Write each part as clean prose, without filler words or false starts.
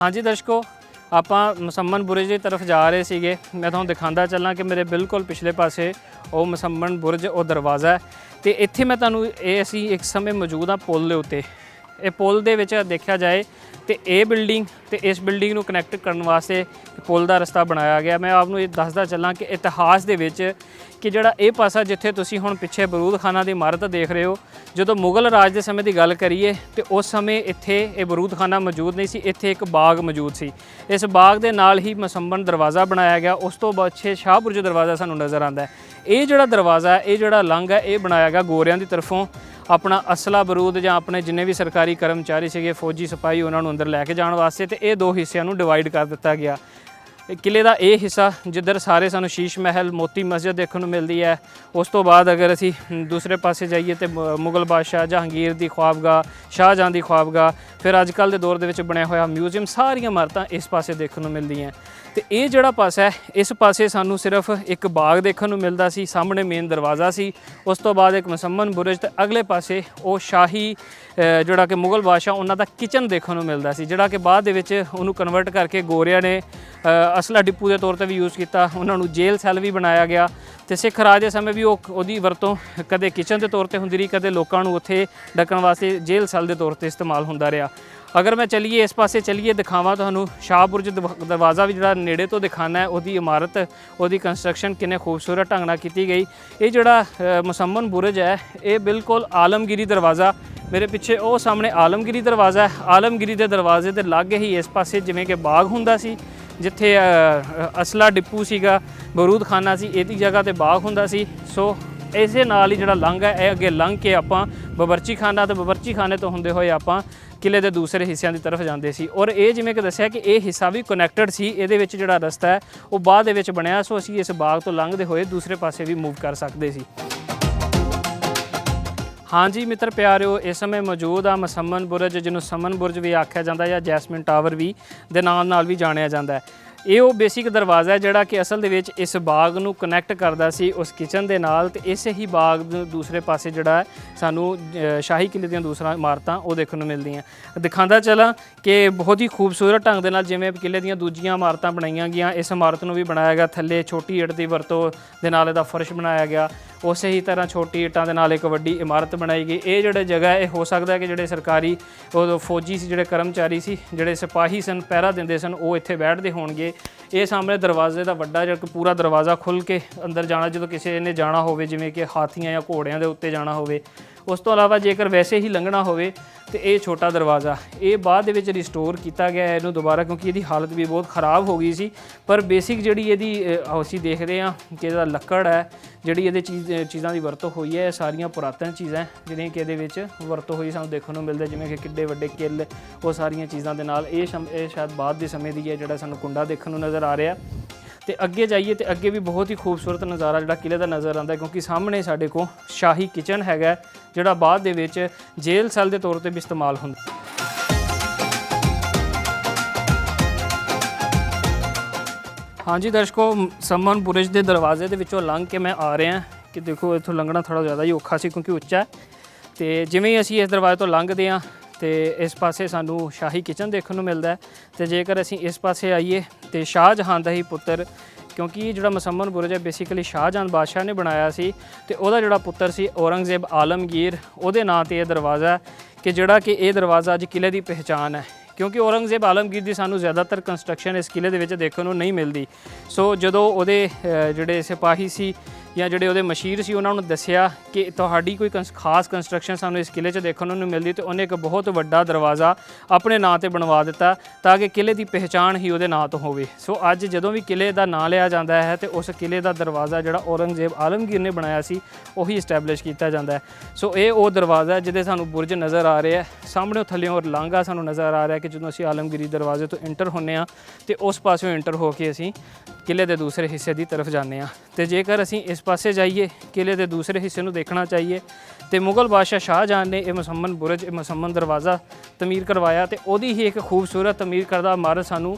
हाँ जी दर्शकों, ਆਪਾਂ ਮਸੰਮਨ ਬੁਰਜ ਦੀ ਤਰਫ ਜਾ ਰਹੇ ਸੀਗੇ। ਮੈਂ ਤੁਹਾਨੂੰ ਦਿਖਾਉਂਦਾ ਚੱਲਾਂ ਕਿ ਮੇਰੇ ਬਿਲਕੁਲ ਪਿਛਲੇ ਪਾਸੇ ਉਹ ਮਸੰਮਨ ਬੁਰਜ ਉਹ ਦਰਵਾਜ਼ਾ ਹੈ ਤੇ ਇੱਥੇ ਮੈਂ ਤੁਹਾਨੂੰ ਇਹ ਅਸੀਂ ਇੱਕ ਸਮੇਂ ਮੌਜੂਦ ਆ ਪੁਲ ਦੇ ਉੱਤੇ। ਇਹ ਪੁਲ ਦੇ ਵਿੱਚ ਦੇਖਿਆ ਜਾਏ ਤੇ ਇਹ ਬਿਲਡਿੰਗ ਤੇ ਇਸ ਬਿਲਡਿੰਗ ਨੂੰ ਕਨੈਕਟ ਕਰਨ ਵਾਸਤੇ ਪੁਲ ਦਾ ਰਸਤਾ ਬਣਾਇਆ ਗਿਆ। ਮੈਂ ਆਪ ਨੂੰ ਇਹ ਦੱਸਦਾ ਚੱਲਾਂ ਕਿ ਇਤਿਹਾਸ ਦੇ ਵਿੱਚ ਕਿ ਜਿਹੜਾ ਇਹ ਪਾਸਾ ਜਿੱਥੇ ਤੁਸੀਂ ਹੁਣ ਪਿੱਛੇ ਬਰੂਦ ਖਾਨਾ ਦੀ ਇਮਾਰਤ ਦੇਖ ਰਹੇ ਹੋ, ਜਦੋਂ ਮੁਗਲ ਰਾਜ ਦੇ ਸਮੇਂ ਦੀ ਗੱਲ ਕਰੀਏ ਤੇ ਉਸ ਸਮੇਂ ਇੱਥੇ ਇਹ ਬਰੂਦ ਖਾਨਾ ਮੌਜੂਦ ਨਹੀਂ ਸੀ, ਇੱਥੇ ਇੱਕ ਬਾਗ ਮੌਜੂਦ ਸੀ। ਇਸ ਬਾਗ ਦੇ ਨਾਲ ਹੀ ਮਸੰਮਨ ਦਰਵਾਜ਼ਾ ਬਣਾਇਆ ਗਿਆ। ਉਸ ਤੋਂ ਪਿੱਛੇ ਸ਼ਾਹ ਬੁਰਜ ਦਰਵਾਜ਼ਾ ਸਾਨੂੰ ਨਜ਼ਰ ਆਉਂਦਾ ਹੈ। ਇਹ ਜਿਹੜਾ ਦਰਵਾਜ਼ਾ ਹੈ, ਇਹ ਜਿਹੜਾ ਲੰਘ ਹੈ, ਇਹ ਬਣਾਇਆ ਗਿਆ ਗੋਰਿਆਂ ਦੀ ਤਰਫੋਂ ਆਪਣਾ ਅਸਲਾ ਬਰੂਦ ਜਾਂ ਆਪਣੇ ਜਿੰਨੇ ਵੀ ਸਰਕਾਰੀ ਕਰਮਚਾਰੀ ਸੀਗੇ, ਫੌਜੀ ਸਿਪਾਹੀ, ਉਹਨਾਂ ਨੂੰ ਅੰਦਰ ਲੈ ਕੇ ਜਾਣ ਵਾਸਤੇ। ਤੇ ਇਹ ਦੋ ਹਿੱਸਿਆਂ ਨੂੰ ਡਿਵਾਈਡ ਕਰ ਦਿੱਤਾ ਗਿਆ। ਕਿਲੇ ਦਾ ਇਹ ਹਿੱਸਾ ਜਿੱਧਰ ਸਾਰੇ ਸਾਨੂੰ ਸ਼ੀਸ਼ ਮਹਿਲ, ਮੋਤੀ ਮਸਜਿਦ ਦੇਖਣ ਨੂੰ ਮਿਲਦੀ ਹੈ। ਉਸ ਤੋਂ ਬਾਅਦ ਅਗਰ ਅਸੀਂ ਦੂਸਰੇ ਪਾਸੇ ਜਾਈਏ ਤੇ ਮੁਗਲ ਬਾਦਸ਼ਾਹ ਜਹਾਂਗੀਰ ਦੀ ਖੁਆਬਗਾਹ, ਸ਼ਾਹਜਹਾਂ ਦੀ ਖੁਆਬਗਾਹ, ਫਿਰ ਅੱਜ ਕੱਲ੍ਹ ਦੇ ਦੌਰ ਦੇ ਵਿੱਚ ਬਣਿਆ ਹੋਇਆ ਮਿਊਜ਼ੀਅਮ, ਸਾਰੀਆਂ ਇਮਾਰਤਾਂ ਇਸ ਪਾਸੇ ਦੇਖਣ ਨੂੰ ਮਿਲਦੀਆਂ। ਤੇ ਇਹ ਜਿਹੜਾ ਪਾਸਾ ਹੈ, ਇਸ ਪਾਸੇ ਸਾਨੂੰ ਸਿਰਫ ਇੱਕ ਬਾਗ ਦੇਖਣ ਨੂੰ ਮਿਲਦਾ ਸੀ, ਸਾਹਮਣੇ ਮੇਨ ਦਰਵਾਜ਼ਾ ਸੀ। ਉਸ ਤੋਂ ਬਾਅਦ ਇੱਕ ਮਸੰਮਨ ਬੁਰਜ ਤੇ ਅਗਲੇ ਪਾਸੇ ਉਹ ਸ਼ਾਹੀ ਜਿਹੜਾ ਕਿ ਮੁਗਲ ਬਾਦਸ਼ਾਹ ਉਹਨਾਂ ਦਾ ਕਿਚਨ ਦੇਖਣ ਨੂੰ ਮਿਲਦਾ ਸੀ, ਜਿਹੜਾ ਕਿ ਬਾਅਦ ਦੇ ਵਿੱਚ ਉਹਨੂੰ ਕਨਵਰਟ ਕਰਕੇ ਗੋਰਿਆਂ ਨੇ ਅਸਲਾ ਡਿਪੂ ਦੇ ਤੌਰ ਤੇ ਵੀ ਯੂਜ਼ ਕੀਤਾ। ਉਹਨਾਂ ਨੂੰ ਜੇਲ੍ਹ ਸੈੱਲ ਵੀ ਬਣਾਇਆ ਗਿਆ ਤੇ ਸਿੱਖ ਰਾਜ ਦੇ ਸਮੇਂ ਵੀ ਉਹਦੀ ਵਰਤੋਂ ਕਦੇ ਕਿਚਨ ਦੇ ਤੌਰ ਤੇ ਹੁੰਦੀ ਰਹੀ, ਕਦੇ ਲੋਕਾਂ ਨੂੰ ਉੱਥੇ ਡੱਕਣ ਵਾਸਤੇ ਜੇਲ੍ਹ ਸੈੱਲ ਦੇ ਤੌਰ ਤੇ ਇਸਤੇਮਾਲ ਹੁੰਦਾ ਰਿਹਾ। ਅਗਰ ਮੈਂ ਚੱਲੀਏ ਇਸ ਪਾਸੇ ਚੱਲੀਏ, ਦਿਖਾਵਾਂ ਤੁਹਾਨੂੰ ਸ਼ਾਹ ਬੁਰਜ ਦਰਵਾਜ਼ਾ ਵੀ ਜਿਹੜਾ ਨੇੜੇ ਤੋਂ ਦਿਖਾਣਾ ਹੈ, ਉਹਦੀ ਇਮਾਰਤ, ਉਹਦੀ ਕੰਸਟਰਕਸ਼ਨ ਕਿੰਨੇ ਖੂਬਸੂਰਤ ਢੰਗ ਨਾਲ ਕੀਤੀ ਗਈ। ਇਹ ਜਿਹੜਾ ਮਸੰਮਨ ਬੁਰਜ ਹੈ, ਇਹ ਬਿਲਕੁਲ ਆਲਮਗੀਰੀ ਦਰਵਾਜ਼ਾ, ਮੇਰੇ ਪਿੱਛੇ ਉਹ ਸਾਹਮਣੇ ਆਲਮਗੀਰੀ ਦਰਵਾਜ਼ਾ ਹੈ। ਆਲਮਗੀਰੀ ਦੇ ਦਰਵਾਜ਼ੇ ਦੇ ਲਾਗੇ ਹੀ ਇਸ ਪਾਸੇ ਜਿਵੇਂ ਕਿ ਬਾਗ ਹੁੰਦਾ ਸੀ, ਜਿੱਥੇ ਅਸਲਾ ਡਿਪੂ ਸੀਗਾ, ਬਰੂਦ ਖਾਨਾ ਸੀ, ਇਹਦੀ ਜਗ੍ਹਾ ਤੇ ਬਾਗ ਹੁੰਦਾ ਸੀ। ਸੋ ਇਸੇ ਨਾਲ ਹੀ ਜਿਹੜਾ ਲੰਘ ਹੈ, ਇਹ ਅੱਗੇ ਲੰਘ ਕੇ ਆਪਾਂ ਬਾਵਰਚੀ ਖਾਨਾ ਤੇ ਬਾਵਰਚੀ ਖਾਨੇ ਤੋਂ ਹੁੰਦੇ ਹੋਏ ਆਪਾਂ ਕਿਲੇ ਦੇ ਦੂਸਰੇ ਹਿੱਸਿਆਂ ਦੀ ਤਰਫ ਜਾਂਦੇ ਸੀ। ਔਰ ਇਹ ਜਿਵੇਂ ਕਿ ਦੱਸਿਆ ਕਿ ਇਹ ਹਿੱਸਾ ਵੀ ਕਨੈਕਟਡ ਸੀ, ਇਹਦੇ ਵਿੱਚ ਜਿਹੜਾ ਰਸਤਾ ਹੈ ਉਹ ਬਾਅਦ ਦੇ ਵਿੱਚ ਬਣਿਆ। ਸੋ ਅਸੀਂ ਇਸ ਬਾਗ ਤੋਂ ਲੰਘਦੇ ਹੋਏ ਦੂਸਰੇ ਪਾਸੇ ਵੀ ਮੂਵ ਕਰ ਸਕਦੇ ਸੀ। ਹਾਂਜੀ ਮਿੱਤਰ ਪਿਆਰਿਓ, ਇਸ ਸਮੇਂ ਮੌਜੂਦ ਆ ਮਸੰਮਨ ਬੁਰਜ, ਜਿਹਨੂੰ ਸਮਨ ਬੁਰਜ ਵੀ ਆਖਿਆ ਜਾਂਦਾ ਜਾਂ ਜੈਸਮਿਨ ਟਾਵਰ ਵੀ ਦੇ ਨਾਂ ਨਾਲ ਵੀ ਜਾਣਿਆ ਜਾਂਦਾ ਹੈ। ਇਹ ਉਹ ਬੇਸਿਕ ਦਰਵਾਜ਼ਾ ਹੈ ਜਿਹੜਾ ਕਿ ਅਸਲ ਦੇ ਵਿੱਚ ਇਸ ਬਾਗ ਨੂੰ ਕਨੈਕਟ ਕਰਦਾ ਸੀ ਉਸ ਕਿਚਨ ਦੇ ਨਾਲ। ਤੇ ਇਸੇ ਹੀ ਬਾਗ ਦੇ ਦੂਸਰੇ ਪਾਸੇ ਜਿਹੜਾ ਸਾਨੂੰ ਸ਼ਾਹੀ ਕਿਲੇ ਦੀਆਂ ਦੂਸਰਾ ਇਮਾਰਤਾਂ ਉਹ ਦੇਖਣ ਨੂੰ ਮਿਲਦੀਆਂ। ਦਿਖਾਉਂਦਾ ਚਲਾਂ ਕਿ ਬਹੁਤ ਹੀ ਖੂਬਸੂਰਤ ਢੰਗ ਦੇ ਨਾਲ ਜਿਵੇਂ ਕਿਲੇ ਦੀਆਂ ਦੂਜੀਆਂ ਇਮਾਰਤਾਂ ਬਣਾਈਆਂ ਗਈਆਂ, ਇਸ ਇਮਾਰਤ ਨੂੰ ਵੀ ਬਣਾਇਆ ਗਿਆ। ਥੱਲੇ ਛੋਟੀ ਇੱਟ ਦੀ ਵਰਤੋਂ ਦੇ ਨਾਲ ਇਹਦਾ ਫਰਸ਼ ਬਣਾਇਆ ਗਿਆ। ਉਸੇ ਹੀ ਤਰ੍ਹਾਂ ਛੋਟੀ ਇੱਟਾਂ ਦੇ ਨਾਲ ਇੱਕ ਵੱਡੀ ਇਮਾਰਤ ਬਣਾਈ ਗਈ। ਇਹ ਜਿਹੜਾ ਜਗ੍ਹਾ ਇਹ ਹੋ ਸਕਦਾ ਕਿ ਜਿਹੜੇ ਸਰਕਾਰੀ ਉਹ ਫੌਜੀ ਸੀ, ਜਿਹੜੇ ਕਰਮਚਾਰੀ ਸੀ, ਜਿਹੜੇ ਸਿਪਾਹੀ ਸਨ, ਪਹਿਰਾ ਦਿੰਦੇ ਸਨ, ਉਹ ਇੱਥੇ ਬੈਠਦੇ ਹੋਣਗੇ। ਇਹ ਸਾਹਮਣੇ ਦਰਵਾਜ਼ੇ ਦਾ ਵੱਡਾ ਜਿਹੜਾ ਪੂਰਾ ਦਰਵਾਜ਼ਾ ਖੁੱਲ੍ਹ ਕੇ ਅੰਦਰ ਜਾਣਾ, ਜਦੋਂ ਕਿਸੇ ਨੇ ਜਾਣਾ ਹੋਵੇ, ਜਿਵੇਂ ਕਿ ਹਾਥੀਆਂ ਜਾਂ ਘੋੜਿਆਂ ਦੇ ਉੱਤੇ ਜਾਣਾ ਹੋਵੇ। ਉਸ ਤੋਂ ਇਲਾਵਾ ਜੇਕਰ ਵੈਸੇ ਹੀ ਲੰਘਣਾ ਹੋਵੇ ਤੇ ਇਹ ਛੋਟਾ ਦਰਵਾਜ਼ਾ, ਇਹ ਬਾਅਦ ਦੇ ਵਿੱਚ ਰਿਸਟੋਰ ਕੀਤਾ ਗਿਆ ਇਹਨੂੰ ਦੁਬਾਰਾ, ਕਿਉਂਕਿ ਇਹਦੀ ਹਾਲਤ ਵੀ ਬਹੁਤ ਖ਼ਰਾਬ ਹੋ ਗਈ ਸੀ। ਪਰ ਬੇਸਿਕ ਜਿਹੜੀ ਇਹਦੀ ਅਸੀਂ ਦੇਖਦੇ ਹਾਂ ਕਿ ਇਹਦਾ ਲੱਕੜ ਹੈ, ਜਿਹੜੀ ਇਹਦੇ ਚੀਜ਼ਾਂ ਦੀ ਵਰਤੋਂ ਹੋਈ ਹੈ, ਇਹ ਸਾਰੀਆਂ ਪੁਰਾਤਨ ਚੀਜ਼ਾਂ ਜਿਹੜੀਆਂ ਕਿ ਇਹਦੇ ਵਿੱਚ ਵਰਤੋਂ ਹੋਈ ਸਾਨੂੰ ਦੇਖਣ ਨੂੰ ਮਿਲਦਾ, ਜਿਵੇਂ ਕਿ ਕਿੱਡੇ ਵੱਡੇ ਕਿੱਲ, ਉਹ ਸਾਰੀਆਂ ਚੀਜ਼ਾਂ ਦੇ ਨਾਲ। ਇਹ ਸ਼ਾਇਦ ਬਾਅਦ ਦੇ ਸਮੇਂ ਦੀ ਹੈ ਜਿਹੜਾ ਸਾਨੂੰ ਕੁੰਡਾ ਦੇਖਣ ਨੂੰ ਨਜ਼ਰ ਆ ਰਿਹਾ। ਤੇ ਅੱਗੇ ਜਾਈਏ ਤੇ ਅੱਗੇ ਵੀ ਬਹੁਤ ਹੀ ਖੂਬਸੂਰਤ ਨਜ਼ਾਰਾ ਜਿਹੜਾ ਕਿਲੇ ਦਾ ਨਜ਼ਰ ਆਉਂਦਾ, ਕਿਉਂਕਿ ਸਾਹਮਣੇ ਸਾਡੇ ਕੋਲ ਸ਼ਾਹੀ ਕਿਚਨ ਹੈਗਾ, ਜਿਹੜਾ ਬਾਅਦ ਦੇ ਵਿੱਚ ਜੇਲ੍ਹ ਸੈੱਲ ਦੇ ਤੌਰ ਤੇ ਵੀ ਇਸਤੇਮਾਲ ਹੁੰਦਾ। ਹਾਂਜੀ ਦਰਸ਼ਕੋ, ਮਸੰਮਨ ਬੁਰਜ ਦੇ ਦਰਵਾਜ਼ੇ ਦੇ ਵਿੱਚੋਂ ਲੰਘ ਕੇ ਮੈਂ ਆ ਰਿਹਾ ਕਿ ਦੇਖੋ ਇੱਥੋਂ ਲੰਘਣਾ ਥੋੜ੍ਹਾ ਜ਼ਿਆਦਾ ਹੀ ਔਖਾ ਸੀ ਕਿਉਂਕਿ ਉੱਚਾ ਹੈ। ਤੇ ਜਿਵੇਂ ਹੀ ਅਸੀਂ ਇਸ ਦਰਵਾਜ਼ੇ ਤੋਂ ਲੰਘਦੇ ਹਾਂ ਤੇ ਇਸ ਪਾਸੇ ਸਾਨੂੰ ਸ਼ਾਹੀ ਕਿਚਨ ਦੇਖਣ ਨੂੰ ਮਿਲਦਾ ਹੈ। ਤੇ ਜੇਕਰ ਅਸੀਂ ਇਸ ਪਾਸੇ ਆਈਏ ਤੇ ਸ਼ਾਹਜਹਾਂ ਦਾ ਹੀ ਪੁੱਤਰ, ਕਿਉਂਕਿ ਜਿਹੜਾ ਮਸੰਮਨ ਬੁਰਜ ਹੈ ਬੇਸਿਕਲੀ ਸ਼ਾਹਜਹਾਂ ਬਾਦਸ਼ਾਹ ਨੇ ਬਣਾਇਆ ਸੀ ਤੇ ਉਹਦਾ ਜਿਹੜਾ ਪੁੱਤਰ ਸੀ ਔਰੰਗਜ਼ੇਬ ਆਲਮਗੀਰ, ਉਹਦੇ ਨਾਂ ਤੇ ਇਹ ਦਰਵਾਜ਼ਾ ਕਿ ਜਿਹੜਾ ਕਿ ਇਹ ਦਰਵਾਜ਼ਾ ਅੱਜ ਕਿਲੇ ਦੀ ਪਹਿਚਾਣ ਹੈ। ਕਿਉਂਕਿ ਔਰੰਗਜ਼ੇਬ ਆਲਮਗੀਰ ਦੀ ਸਾਨੂੰ ਜ਼ਿਆਦਾਤਰ ਕੰਸਟਰਕਸ਼ਨ ਇਸ ਕਿਲੇ ਦੇ ਵਿੱਚ ਦੇਖਣ ਨੂੰ ਨਹੀਂ ਮਿਲਦੀ। ਸੋ ਜਦੋਂ ਉਹਦੇ ਜਿਹੜੇ ਸਿਪਾਹੀ ਸੀ ਜਾਂ ਜਿਹੜੇ ਉਹਦੇ ਮਸ਼ੀਰ ਸੀ, ਉਹਨਾਂ ਨੂੰ ਦੱਸਿਆ ਕਿ ਤੁਹਾਡੀ ਕੋਈ ਖਾਸ ਕੰਸਟਰਕਸ਼ਨ ਸਾਨੂੰ ਇਸ ਕਿਲੇ 'ਚ ਦੇਖਣ ਨੂੰ ਨਹੀਂ ਮਿਲਦੀ, ਤੇ ਉਹਨੇ ਇੱਕ ਬਹੁਤ ਵੱਡਾ ਦਰਵਾਜ਼ਾ ਆਪਣੇ ਨਾਂ 'ਤੇ ਬਣਵਾ ਦਿੱਤਾ ਤਾਂ ਕਿ ਕਿਲੇ ਦੀ ਪਹਿਚਾਣ ਹੀ ਉਹਦੇ ਨਾਂ ਤੋਂ ਹੋਵੇ। ਸੋ ਅੱਜ ਜਦੋਂ ਵੀ ਕਿਲੇ ਦਾ ਨਾਂ ਲਿਆ ਜਾਂਦਾ ਹੈ ਤੇ ਉਸ ਕਿਲੇ ਦਾ ਦਰਵਾਜ਼ਾ ਜਿਹੜਾ ਔਰੰਗਜ਼ੇਬ ਆਲਮਗੀਰ ਨੇ ਬਣਾਇਆ ਸੀ ਉਹੀ ਇਸਟੈਬਲਿਸ਼ ਕੀਤਾ ਜਾਂਦਾ ਹੈ। ਸੋ ਇਹ ਉਹ ਦਰਵਾਜ਼ਾ ਜਿਹਦੇ ਸਾਨੂੰ ਬੁਰਜ ਨਜ਼ਰ ਆ ਰਿਹਾ, ਸਾਹਮਣੇ ਥੱਲਿਓਂ ਲਾਂਘਾ ਸਾਨੂੰ ਨਜ਼ਰ ਆ ਰਿਹਾ ਕਿ ਜਦੋਂ ਅਸੀਂ ਆਲਮਗੀਰੀ ਦਰਵਾਜ਼ੇ ਤੋਂ ਇੰਟਰ ਹੁੰਦੇ ਹਾਂ ਤੇ ਉਸ ਪਾਸਿਓਂ ਇੰਟਰ ਹੋ ਕੇ ਅਸੀਂ ਕਿਲੇ ਦੇ ਦੂਸਰੇ ਹਿੱਸੇ ਦੀ ਤਰਫ ਜਾਂਦੇ ਹਾਂ। ਤੇ ਜੇਕਰ ਅਸੀਂ ਇਸ ਪਾਸੇ ਜਾਈਏ, ਕਿਲੇ ਦੇ ਦੂਸਰੇ ਹਿੱਸੇ ਨੂੰ ਦੇਖਣਾ ਚਾਹੀਏ, ਤੇ ਮੁਗਲ ਬਾਦਸ਼ਾਹ ਸ਼ਾਹਜਹਾਂ ਨੇ ਇਹ ਮਸੰਮਨ ਬੁਰਜ, ਇਹ ਮਸੰਮਨ ਦਰਵਾਜ਼ਾ ਤਮੀਰ ਕਰਵਾਇਆ ਤੇ ਉਹਦੀ ਹੀ ਇੱਕ ਖੂਬਸੂਰਤ ਤਮੀਰ ਕਰਦਾ ਇਮਾਰਤ ਸਾਨੂੰ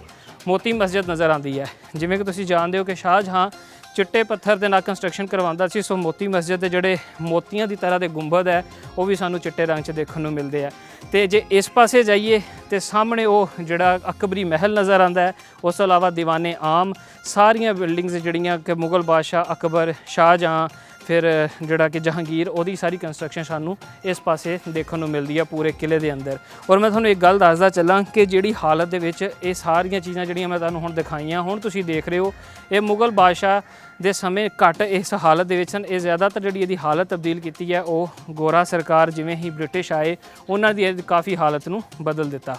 ਮੋਤੀ ਮਸਜਿਦ ਨਜ਼ਰ ਆਉਂਦੀ ਹੈ। ਜਿਵੇਂ ਕਿ ਤੁਸੀਂ ਜਾਣਦੇ ਹੋ ਕਿ ਸ਼ਾਹਜਹਾਂ ਚਿੱਟੇ ਪੱਥਰ ਦੇ ਨਾਲ ਕੰਸਟਰਕਸ਼ਨ ਕਰਵਾਉਂਦਾ ਸੀ। ਸੋ ਮੋਤੀ ਮਸਜਿਦ ਦੇ ਜਿਹੜੇ ਮੋਤੀਆਂ ਦੀ ਤਰ੍ਹਾਂ ਦੇ ਗੁੰਬਦ ਹੈ ਉਹ ਵੀ ਸਾਨੂੰ ਚਿੱਟੇ ਰੰਗ 'ਚ ਦੇਖਣ ਨੂੰ ਮਿਲਦੇ ਆ। ਤੇ ਜੇ ਇਸ ਪਾਸੇ ਜਾਈਏ ਤੇ ਸਾਹਮਣੇ ਉਹ ਜਿਹੜਾ ਅਕਬਰੀ ਮਹਿਲ ਨਜ਼ਰ ਆਉਂਦਾ ਹੈ। ਉਸ ਤੋਂ ਇਲਾਵਾ ਦੀਵਾਨੇ ਆਮ ਸਾਰੀਆਂ ਬਿਲਡਿੰਗਸ ਜਿਹੜੀਆਂ ਕਿ ਮੁਗਲ ਬਾਦਸ਼ਾਹ ਅਕਬਰ, ਸ਼ਾਹਜਹਾਂ, ਫਿਰ ਜਿਹੜਾ ਕਿ ਜਹਾਂਗੀਰ, ਉਹਦੀ ਸਾਰੀ ਕੰਸਟਰਕਸ਼ਨ ਸਾਨੂੰ ਇਸ ਪਾਸੇ ਦੇਖਣ ਨੂੰ ਮਿਲਦੀ ਆ ਪੂਰੇ ਕਿਲੇ ਦੇ ਅੰਦਰ। ਔਰ ਮੈਂ ਤੁਹਾਨੂੰ ਇੱਕ ਗੱਲ ਦੱਸਦਾ ਚੱਲਾਂ ਕਿ ਜਿਹੜੀ ਹਾਲਤ ਦੇ ਵਿੱਚ ਇਹ ਸਾਰੀਆਂ ਚੀਜ਼ਾਂ ਜਿਹੜੀਆਂ ਮੈਂ ਤੁਹਾਨੂੰ ਹੁਣ ਦਿਖਾਈਆਂ, ਹੁਣ ਤੁਸੀਂ ਦੇਖ ਰਹੇ ਹੋ ਇਹ ਮੁਗਲ ਬਾਦਸ਼ਾਹ ਦੇ ਸਮੇਂ ਘੱਟ ਇਸ ਹਾਲਤ ਦੇ ਵਿੱਚ ਸਨ। ਇਹ ਜ਼ਿਆਦਾਤਰ ਜਿਹੜੀ ਇਹਦੀ ਹਾਲਤ ਤਬਦੀਲ ਕੀਤੀ ਹੈ ਉਹ ਗੋਰਾ ਸਰਕਾਰ ਜਿਵੇਂ ਹੀ ਬ੍ਰਿਟਿਸ਼ ਆਏ ਉਹਨਾਂ ਦੀ ਕਾਫੀ ਹਾਲਤ ਨੂੰ ਬਦਲ ਦਿੱਤਾ।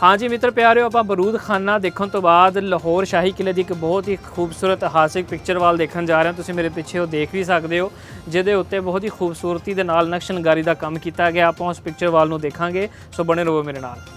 हाँ जी मित्र प्यारे, आप बरूद खाना देखने तो बाद लाहौर शाही किले की एक बहुत ही खूबसूरत इतिहासिक पिक्चर वाल देखने जा रहे हैं। तुसीं मेरे पिछे वो देख भी सकते हो, जिहदे उत्ते बहुत ही खूबसूरती दे नाल नक्शनकारी का काम किया गया। आप उस पिक्चर वाल नूं देखांगे, सो बने रहो मेरे नाल।